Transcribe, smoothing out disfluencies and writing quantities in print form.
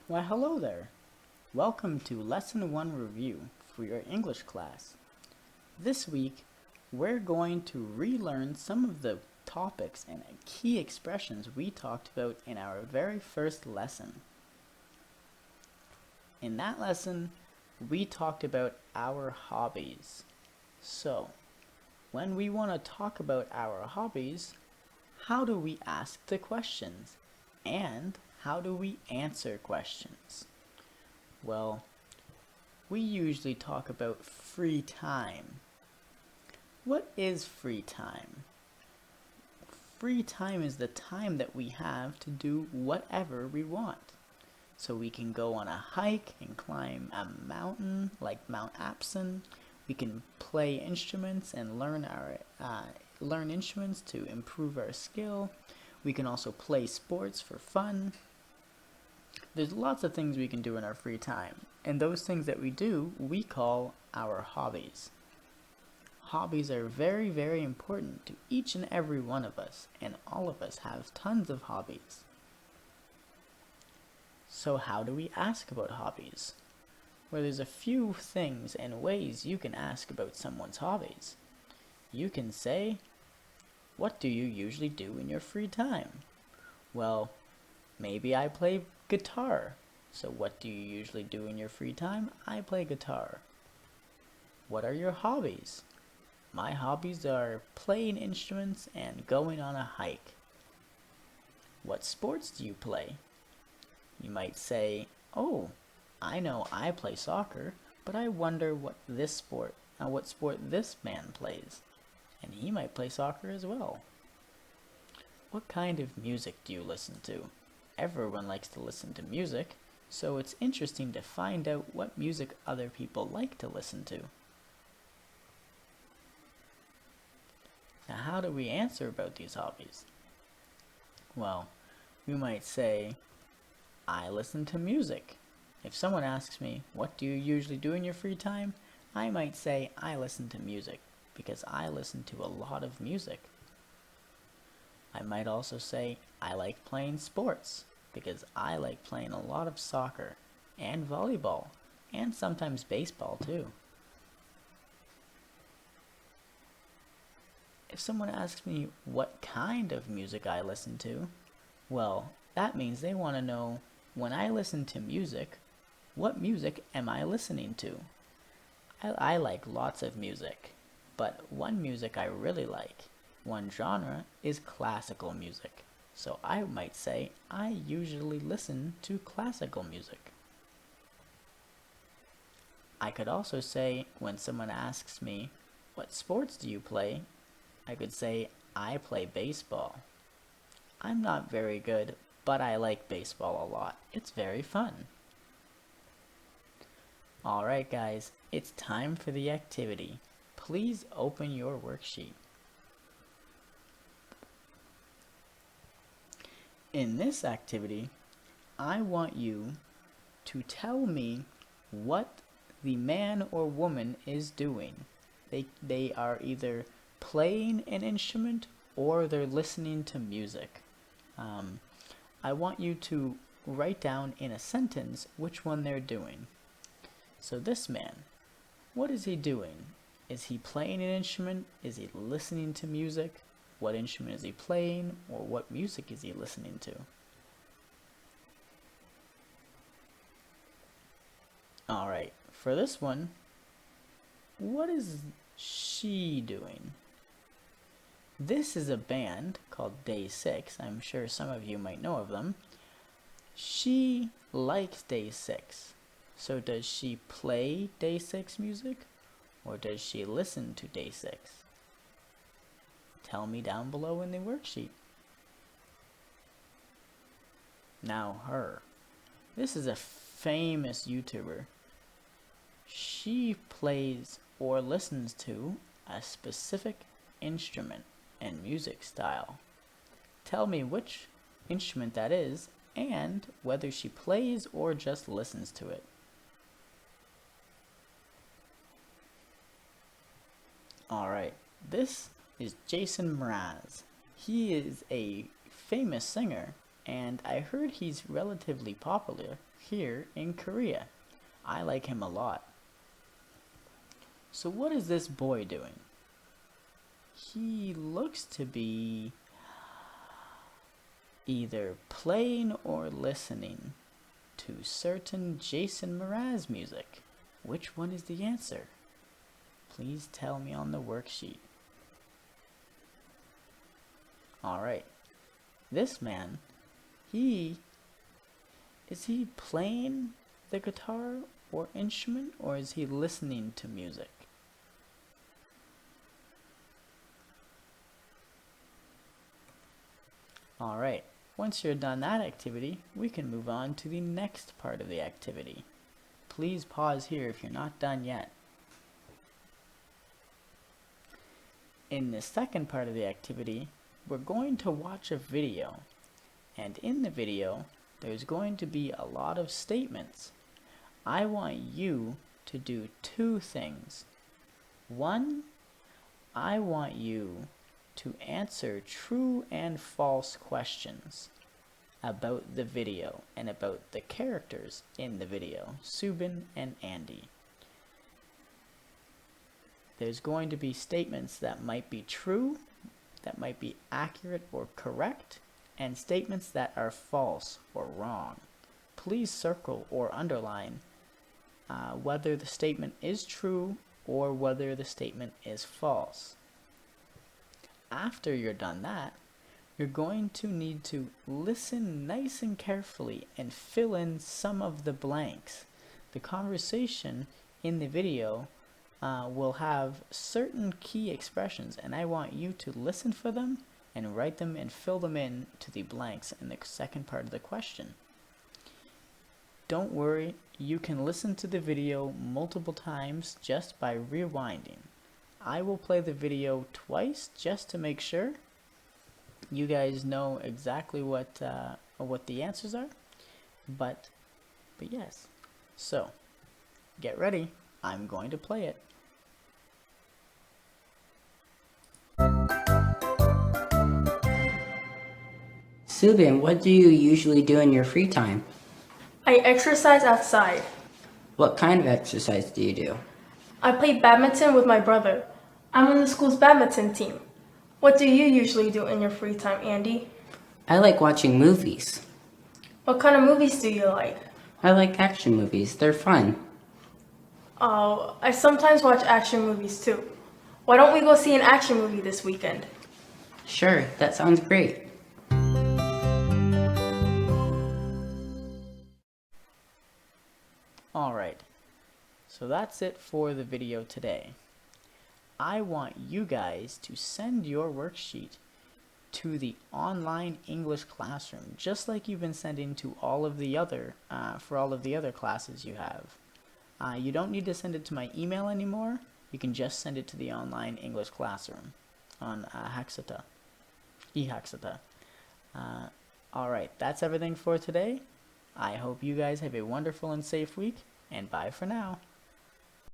Why, hello there. Welcome to Lesson 1 review for your English class. This week, we're going to relearn some of the topics and key expressions we talked about in our very first lesson. In that lesson, we talked about our hobbies. So, when we want to talk about our hobbies, how do we ask the questions? And how do we answer questions? Well, we usually talk about free time. What is free time? Free time is the time that we have to do whatever we want. So we can go on a hike and climb a mountain like Mount Apson. We can play instruments and learn instruments to improve our skill. We can also play sports for fun. There's lots of things we can do in our free time, and those things that we do, we call our hobbies. Hobbies are very, very important to each and every one of us, and all of us have tons of hobbies. So how do we ask about hobbies? Well, there's a few things and ways you can ask about someone's hobbies. You can say, "What do you usually do in your free time?" Well, maybe I play guitar. So what do you usually do in your free time? I play guitar. What are your hobbies? My hobbies are playing instruments and going on a hike. What sports do you play? You might say, "Oh, I know I play soccer, but I wonder what sport this man plays." And he might play soccer as well. What kind of music do you listen to? Everyone likes to listen to music, so it's interesting to find out what music other people like to listen to. Now, how do we answer about these hobbies? Well, we might say, "I listen to music." If someone asks me, "What do you usually do in your free time?" I might say, "I listen to music," because I listen to a lot of music. I might also say, "I like playing sports," because I like playing a lot of soccer and volleyball and sometimes baseball too. If someone asks me what kind of music I listen to, well, that means they want to know, when I listen to music, what music am I listening to? I like lots of music, but one music I really like, one genre, is classical music. So I might say I usually listen to classical music. I could also say, when someone asks me, "What sports do you play?" I could say, "I play baseball." I'm not very good, but I like baseball a lot. It's very fun. Alright guys, it's time for the activity. Please open your worksheet. In this activity, I want you to tell me what the man or woman is doing. They are either playing an instrument or they're listening to music. I want you to write down in a sentence which one they're doing. So this man, what is he doing? Is he playing an instrument? Is he listening to music? What instrument is he playing, or what music is he listening to? Alright, for this one, what is she doing? This is a band called Day 6. I'm sure some of you might know of them. She likes Day 6. So does she play Day 6 music, or does she listen to Day 6? Tell me down below in the worksheet. Now her. This is a famous YouTuber. She plays or listens to a specific instrument and music style. Tell me which instrument that is and whether she plays or just listens to it. Alright, this is Jason Mraz. He is a famous singer, and I heard he's relatively popular here in Korea. I like him a lot. So what is this boy doing? He looks to be either playing or listening to certain Jason Mraz music. Which one is the answer? Please tell me on the worksheet. Alright, this man, is he playing the guitar or instrument, or is he listening to music? Alright, once you're done that activity, we can move on to the next part of the activity. Please pause here if you're not done yet. In the second part of the activity, we're going to watch a video, and in the video, there's going to be a lot of statements. I want you to do two things. One, I want you to answer true and false questions about the video and about the characters in the video, Subin and Andy. There's going to be statements that might be true, that might be accurate or correct, and statements that are false or wrong. Please circle or underline whether the statement is true or whether the statement is false. After you're done that, you're going to need to listen nice and carefully and fill in some of the blanks. The conversation in the video will have certain key expressions, and I want you to listen for them and write them and fill them in to the blanks in the second part of the question. Don't worry, you can listen to the video multiple times just by rewinding. I will play the video twice just to make sure you guys know exactly what the answers are. But yes, so get ready. I'm going to play it. Subin, what do you usually do in your free time? I exercise outside. What kind of exercise do you do? I play badminton with my brother. I'm on the school's badminton team. What do you usually do in your free time, Andy? I like watching movies. What kind of movies do you like? I like action movies. They're fun. Oh, I sometimes watch action movies too. Why don't we go see an action movie this weekend? Sure, that sounds great. Alright, so that's it for the video today. I want you guys to send your worksheet to the online English classroom, just like you've been sending to all of the other, for all of the other classes you have. You don't need to send it to my email anymore. You can just send it to the online English classroom on Haxata, eHaxata. Alright, that's everything for today. I hope you guys have a wonderful and safe week, and bye for now.